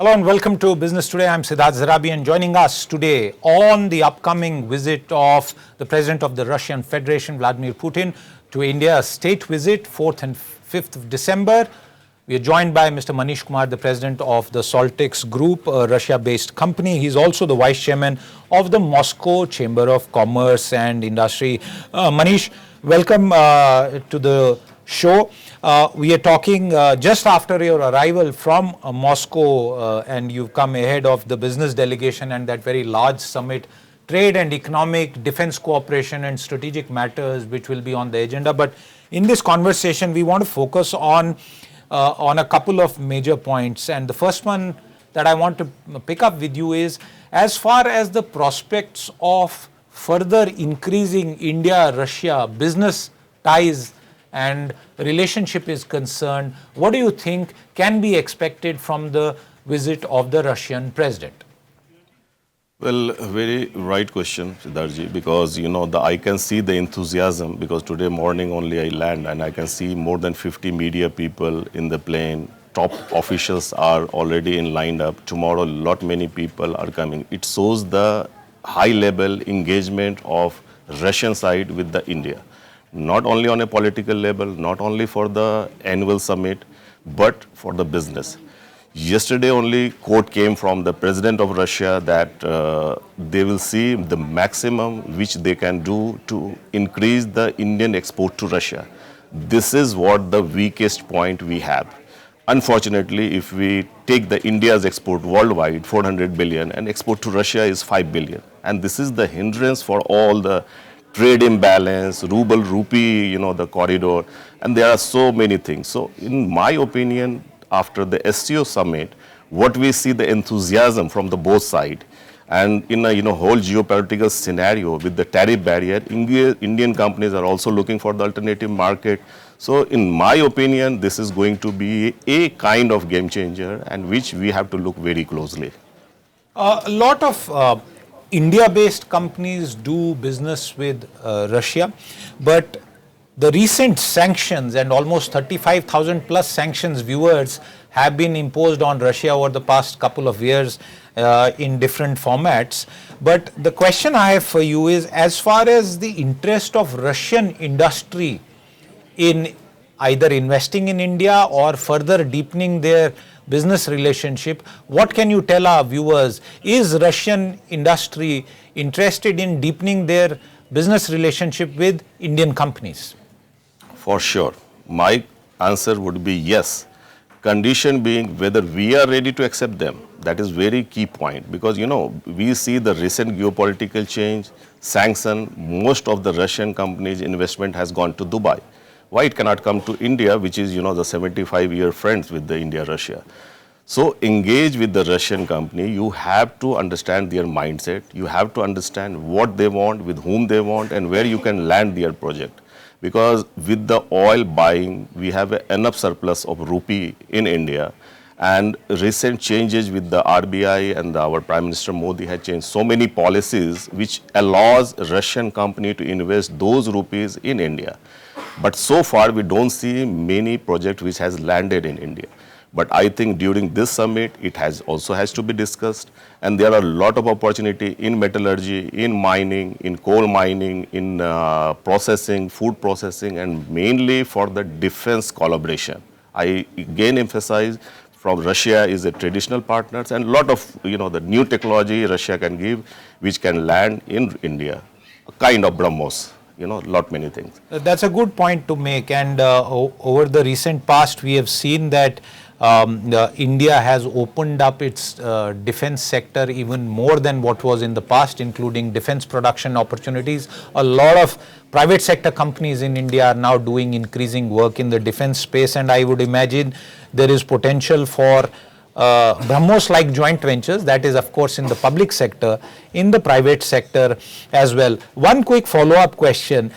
Hello and welcome to Business Today. I'm Siddharth Zarabi, and joining us today on the upcoming visit of the President of the Russian Federation, Vladimir Putin, to India, a state visit, 4th and 5th of December. We are joined by Mr. Manish Kumar, the President of the Saltex Group, a Russia-based company. He's also the Vice Chairman of the Moscow Chamber of Commerce and Industry. Manish, welcome to the show. We are talking just after your arrival from Moscow, and you've come ahead of the business delegation and that very large summit, trade and economic, defense cooperation and strategic matters which will be on the agenda. But in this conversation, we want to focus on a couple of major points. And the first one that I want to pick up with you is, as far as the prospects of further increasing India-Russia business ties and relationship is concerned, what do you think can be expected from the visit of the Russian president? Well, very right question, Siddharthji, because I can see the enthusiasm, because today morning only I land and I can see more than 50 media people in the plane. Top officials are already lined up. Tomorrow, many people are coming. It shows the high level engagement of Russian side with the India. Not only on a political level, not only for the annual summit, but for the business. Yesterday only quote came from the president of Russia that they will see the maximum which they can do to increase the Indian export to Russia. This is what the weakest point we have. Unfortunately, if we take the India's export worldwide, 400 billion, and export to Russia is 5 billion. And this is the hindrance for all the trade imbalance, ruble, rupee, the corridor, and there are so many things. So in my opinion, after the SCO summit, what we see the enthusiasm from the both sides, and in a whole geopolitical scenario with the tariff barrier, Indian companies are also looking for the alternative market. So in my opinion, this is going to be a kind of game changer, and which we have to look very closely. A lot of India-based companies do business with Russia, but the recent sanctions and almost 35,000 plus sanctions viewers have been imposed on Russia over the past couple of years in different formats. But the question I have for you is, as far as the interest of Russian industry in either investing in India or further deepening their business relationship, what can you tell our viewers? Is Russian industry interested in deepening their business relationship with Indian companies? For sure. My answer would be yes. Condition being whether we are ready to accept them. That is very key point, because we see the recent geopolitical change, sanction, most of the Russian companies' investment has gone to Dubai. Why it cannot come to India, which is, the 75-year friends with the India-Russia. So engage with the Russian company. You have to understand their mindset. You have to understand what they want, with whom they want, and where you can land their project. Because with the oil buying, we have enough surplus of rupee in India. And recent changes with the RBI and our Prime Minister Modi had changed so many policies which allows Russian company to invest those rupees in India. But so far, we don't see many projects which has landed in India. But I think during this summit, it also has to be discussed. And there are a lot of opportunity in metallurgy, in mining, in coal mining, in processing, food processing, and mainly for the defense collaboration. I again emphasize, from Russia is a traditional partners, and a lot of the new technology Russia can give, which can land in India, a kind of BrahMos. Many things. That's a good point to make. And over the recent past, we have seen that India has opened up its defense sector even more than what was in the past, including defense production opportunities. A lot of private sector companies in India are now doing increasing work in the defense space, and I would imagine there is potential for BrahMos-like joint ventures, that is of course in the public sector, in the private sector as well. One quick follow-up question.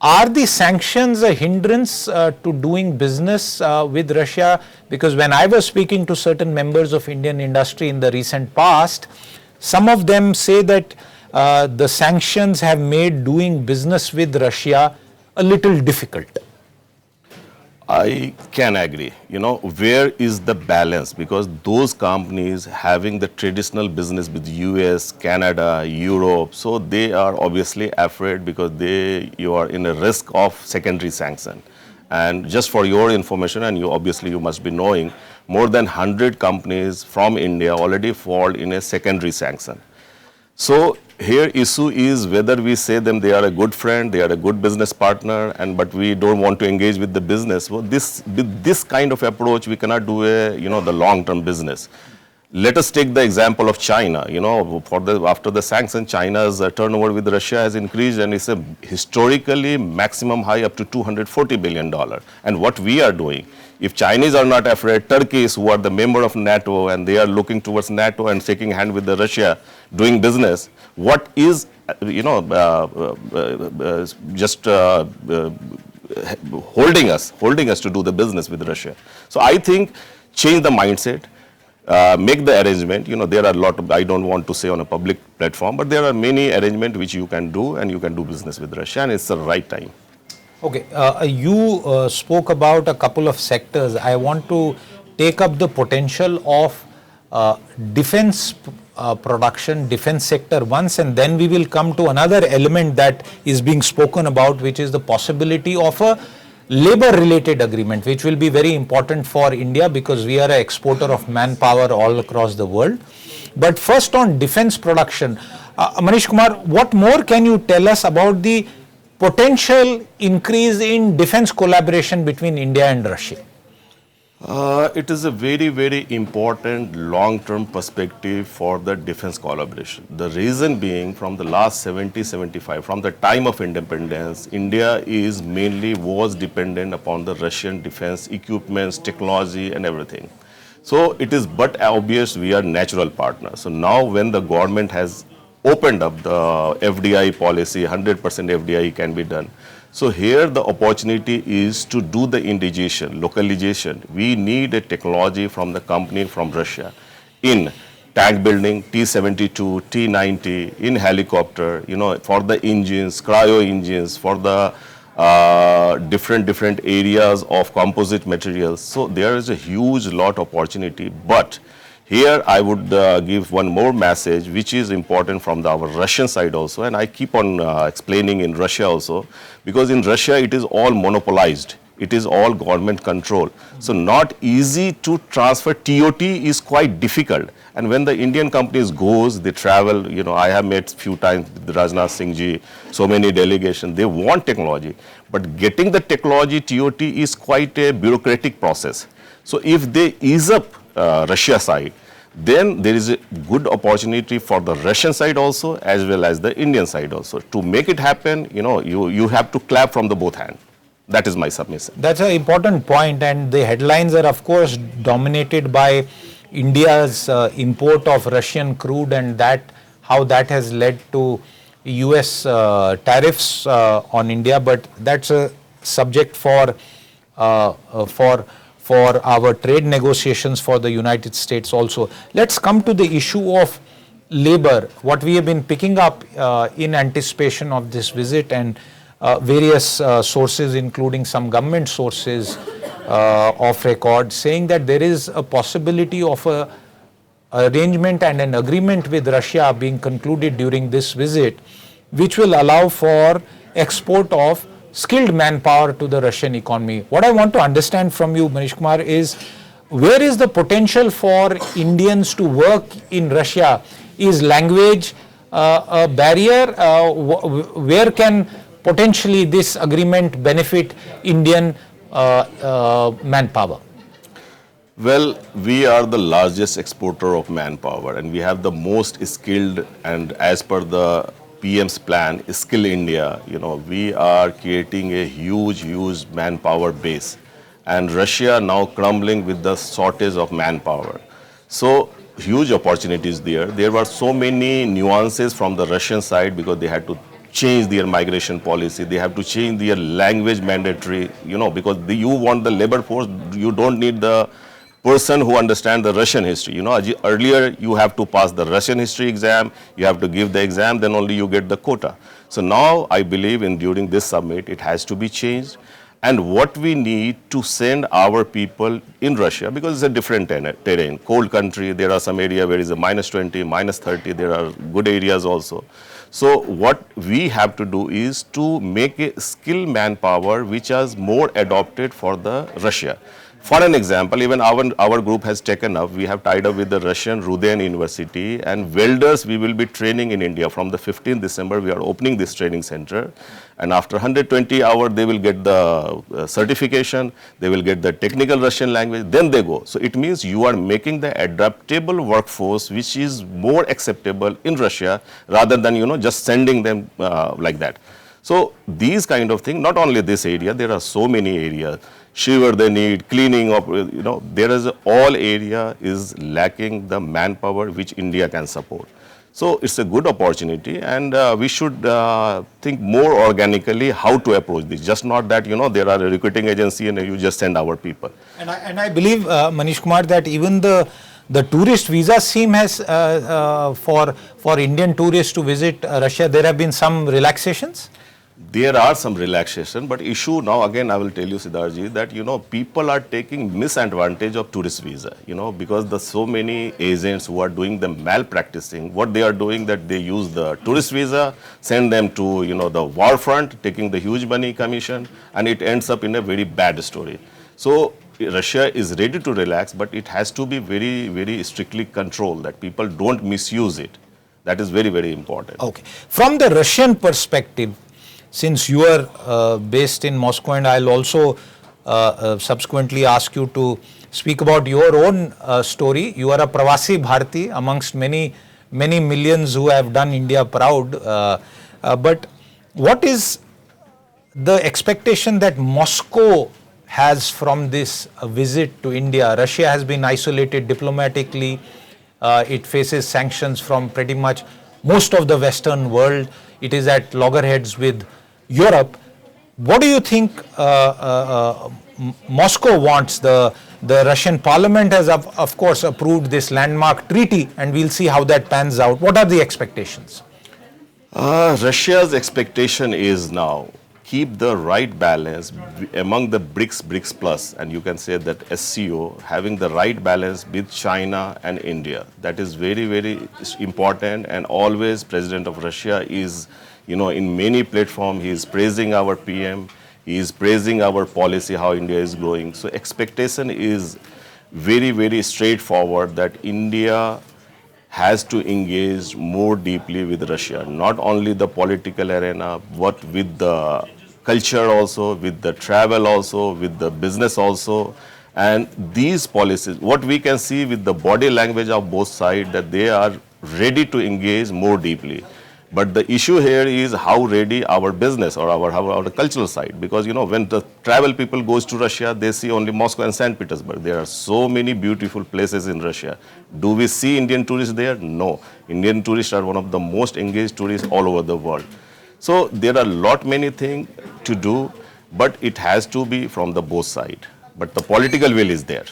Are the sanctions a hindrance to doing business with Russia? Because when I was speaking to certain members of Indian industry in the recent past, some of them say that the sanctions have made doing business with Russia a little difficult. I can agree. Where is the balance? Because those companies having the traditional business with US, Canada, Europe, so they are obviously afraid because you are in a risk of secondary sanction. And just for your information, and you must be knowing, more than 100 companies from India already fall in a secondary sanction. So here issue is whether we say them they are a good friend, they are a good business partner, but we don't want to engage with the business. Well, with this kind of approach, we cannot do the long-term business. Let us take the example of China. After the sanction, China's turnover with Russia has increased, and it's a historically maximum high up to $240 billion. And what we are doing, if Chinese are not afraid, Turkeys, who are the member of NATO, and they are looking towards NATO and shaking hand with the Russia, doing business, what is, just holding us to do the business with Russia? So I think change the mindset. Make the arrangement. There are a lot of, I don't want to say on a public platform, but there are many arrangements which you can do, and you can do business with Russia, and it's the right time. Okay, you spoke about a couple of sectors. I want to take up the potential of defense production, defense sector once, and then we will come to another element that is being spoken about, which is the possibility of a labor-related agreement, which will be very important for India because we are an exporter of manpower all across the world. But first on defense production, Manish Kumar, what more can you tell us about the potential increase in defense collaboration between India and Russia? It is a very, very important long-term perspective for the defense collaboration. The reason being, from the last 75, from the time of independence, India was dependent upon the Russian defense equipments, technology, and everything. So it is but obvious we are natural partners. So now when the government has opened up the FDI policy, 100% FDI can be done. So here the opportunity is to do the indigenization, localization. We need a technology from the company from Russia in tank building, T-72, T-90, in helicopter, for the engines, cryo engines, for the different areas of composite materials. So there is a huge lot of opportunity, but here I would give one more message which is important from our Russian side also, and I keep on explaining in Russia also, because in Russia it is all monopolized. It is all government control. So not easy to transfer. TOT is quite difficult. And when the Indian companies goes, they travel, I have met few times with Rajnath Singh ji, so many delegations, they want technology. But getting the technology TOT is quite a bureaucratic process. So if they ease up Russia side, then there is a good opportunity for the Russian side also as well as the Indian side also. To make it happen, you have to clap from the both hands. That is my submission. That's an important point, and the headlines are of course dominated by India's import of Russian crude and how that has led to US tariffs on India, but that's a subject for our trade negotiations for the United States also. Let's come to the issue of labor, what we have been picking up in anticipation of this visit, and various sources, including some government sources of record, saying that there is a possibility of a arrangement and an agreement with Russia being concluded during this visit, which will allow for export of skilled manpower to the Russian economy. What I want to understand from you, Manish Kumar, is where is the potential for Indians to work in Russia? Is language a barrier? Where can potentially this agreement benefit Indian manpower? Well, we are the largest exporter of manpower, and we have the most skilled, and as per the PM's plan, Skill India, we are creating a huge manpower base. And Russia now crumbling with the shortage of manpower. So huge opportunities there. There were so many nuances from the Russian side because they had to change their migration policy. They have to change their language mandatory, because you want the labor force, you don't need the person who understands the Russian history. Earlier you have to pass the Russian history exam, you have to give the exam, then only you get the quota. So now I believe during this summit it has to be changed. And what we need to send our people in Russia, because it's a different terrain, cold country, there are some area where it's a -20, -30, there are good areas also. So what we have to do is to make a skilled manpower which is more adopted for the Russia. For an example, even our group has taken up, we have tied up with the Russian Rudan University, and welders we will be training in India. From the 15th December, we are opening this training center. And after 120 hours, they will get the certification, they will get the technical Russian language, then they go. So it means you are making the adaptable workforce which is more acceptable in Russia rather than, just sending them like that. So these kind of things, not only this area, there are so many areas. Shiver they need, cleaning up, there is all area is lacking the manpower which India can support. So it's a good opportunity, and we should think more organically how to approach this. Just not that, there are a recruiting agency and you just send our people. And I believe, Manish Kumar, that even the tourist visa scheme has, for Indian tourists to visit Russia, there have been some relaxations? There are some relaxation, but issue now again I will tell you, Siddharthji, that people are taking misadvantage of tourist visa, because the so many agents who are doing the malpracticing, what they are doing that they use the tourist visa, send them to the war front, taking the huge money commission, and it ends up in a very bad story. So Russia is ready to relax, but it has to be very, very strictly controlled that people don't misuse it. That is very, very important. Okay. From the Russian perspective, since you are based in Moscow, and I'll also subsequently ask you to speak about your own story. You are a Pravasi Bharati amongst many millions who have done India proud. But what is the expectation that Moscow has from this visit to India? Russia has been isolated diplomatically. It faces sanctions from pretty much most of the Western world. It is at loggerheads with Europe. What do you think Moscow wants? The Russian parliament has of course approved this landmark treaty, and we'll see how that pans out. What are the expectations? Russia's expectation is now keep the right balance among the BRICS plus, and you can say that SCO, having the right balance with China and India. That is very, very important, and always President of Russia is, in many platforms, he is praising our PM, he is praising our policy, how India is growing. So expectation is very, very straightforward that India has to engage more deeply with Russia, not only the political arena, but with the culture also, with the travel also, with the business also. And these policies, what we can see with the body language of both sides, that they are ready to engage more deeply. But the issue here is how ready our business or our cultural side, because when the travel people goes to Russia, they see only Moscow and St. Petersburg. There are so many beautiful places in Russia. Do we see Indian tourists there? No. Indian tourists are one of the most engaged tourists all over the world. So there are many things to do, but it has to be from the both side. But the political will is there.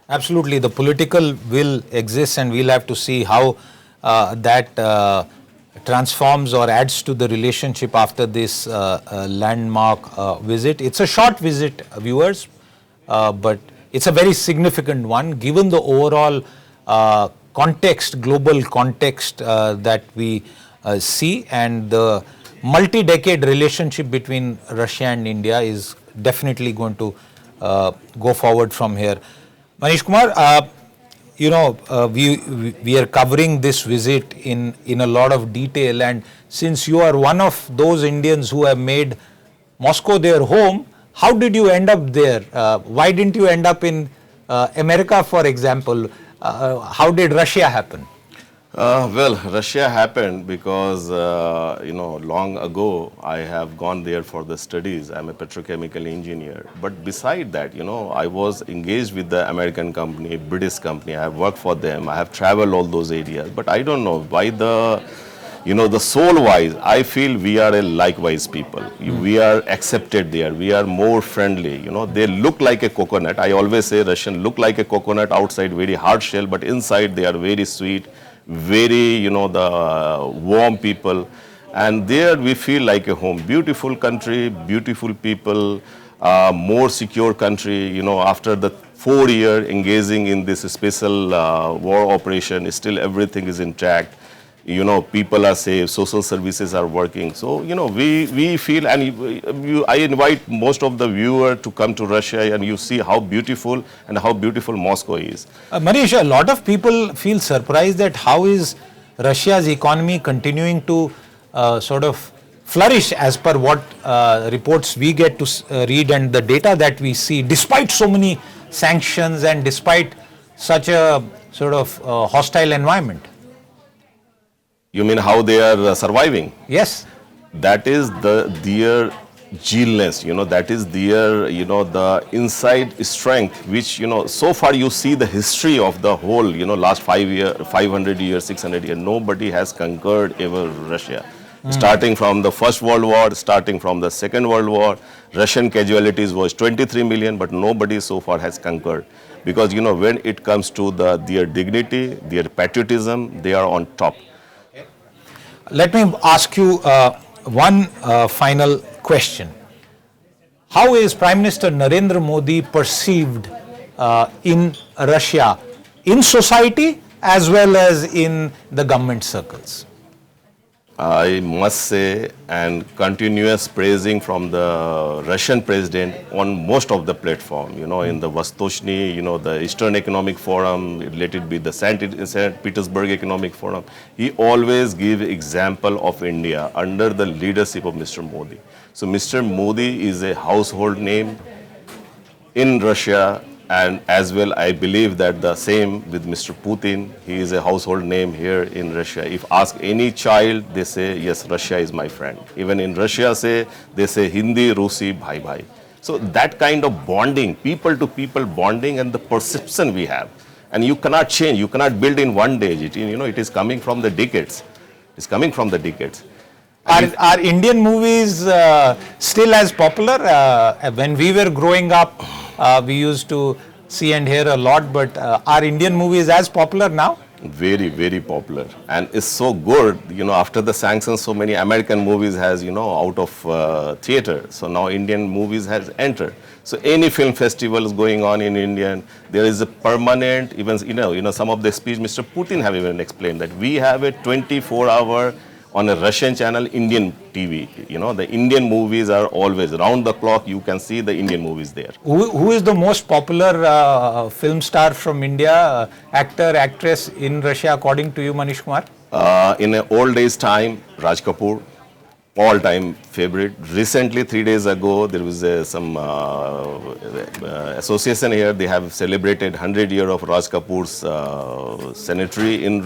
Absolutely, the political will exists, and we'll have to see how that transforms or adds to the relationship after this landmark visit. It's a short visit, viewers, but it's a very significant one given the overall context, global context that we see, and the multi-decade relationship between Russia and India is definitely going to go forward from here. Manish Kumar, we are covering this visit in a lot of detail, and since you are one of those Indians who have made Moscow their home, how did you end up there? Why didn't you end up in America, for example? How did Russia happen? Well, Russia happened because, long ago I have gone there for the studies. I'm a petrochemical engineer. But beside that, I was engaged with the American company, British company. I have worked for them. I have traveled all those areas. But I don't know why the soul-wise, I feel we are a likewise people. We are accepted there. We are more friendly. They look like a coconut. I always say Russian look like a coconut outside, very hard shell, but inside they are very sweet. Very, the warm people, and there we feel like a home. Beautiful country, beautiful people, more secure country, after the 4 year engaging in this special war operation, still everything is intact. People are safe, social services are working. So, we feel, and I invite most of the viewer to come to Russia and you see how beautiful Moscow is. Manish, a lot of people feel surprised at how is Russia's economy continuing to sort of flourish as per what reports we get to read and the data that we see, despite so many sanctions and despite such a sort of hostile environment. You mean how they are surviving? Yes. That is their genius, that is their, the inside strength, which, so far you see the history of the whole, last 500 years, 600 years, nobody has conquered ever Russia. Starting from the First World War, starting from the Second World War, Russian casualties was 23 million, but nobody so far has conquered. Because, when it comes to their dignity, their patriotism, they are on top. Let me ask you one final question. How is Prime Minister Narendra Modi perceived in Russia, in society as well as in the government circles? I must say, and continuous praising from the Russian president on most of the platform, in the Vostochny, the Eastern Economic Forum, let it be the St. Petersburg Economic Forum. He always gives example of India under the leadership of Mr. Modi. So Mr. Modi is a household name in Russia, and as well I believe that the same with Mr. Putin. He is a household name here in Russia. If ask any child, they say, yes, Russia is my friend. Even in Russia they say Hindi, Rusi, bhai bhai. So that kind of bonding, people to people bonding, and the perception we have. And you cannot change, you cannot build in one day. It is coming from the decades. It's coming from the decades. Are Indian movies still as popular? When we were growing up, we used to see and hear a lot, but are Indian movies as popular now? Very, very popular. And it's so good, after the sanctions, so many American movies has, out of theater. So now Indian movies has entered. So any film festival is going on in India, there is a permanent, even, some of the speech, Mr. Putin have even explained that we have a 24-hour on a Russian channel, Indian TV. The Indian movies are always round the clock. You can see the Indian movies there. Who is the most popular film star from India, actor, actress in Russia, according to you, Manish Kumar? In an old days time, Raj Kapoor, all-time favorite. Recently, 3 days ago, there was some association here. They have celebrated 100 years of Raj Kapoor's cemetery in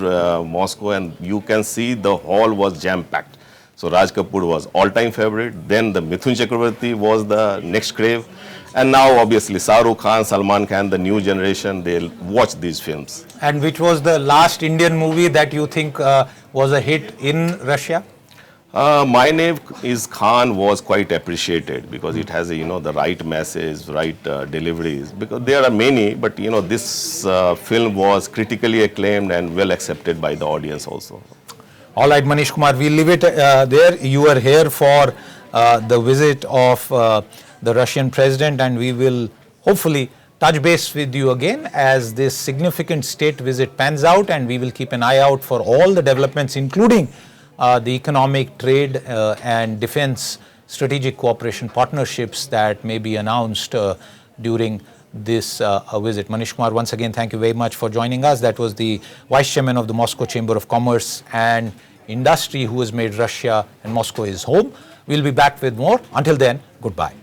Moscow, and you can see the hall was jam-packed. So Raj Kapoor was all-time favorite. Then the Mithun Chakrabarti was the next crave. And now, obviously, Shah Rukh Khan, Salman Khan, the new generation, they'll watch these films. And which was the last Indian movie that you think was a hit in Russia? My Name is Khan was quite appreciated because it has, the right message, right deliveries. Because there are many, but, this film was critically acclaimed and well accepted by the audience also. All right, Manish Kumar, we'll leave it there. You are here for the visit of the Russian president, and we will hopefully touch base with you again as this significant state visit pans out, and we will keep an eye out for all the developments, including the economic, trade and defense strategic cooperation partnerships that may be announced during this visit. Manish Kumar, once again, thank you very much for joining us. That was the Vice Chairman of the Moscow Chamber of Commerce and Industry, who has made Russia and Moscow his home. We'll be back with more. Until then, goodbye.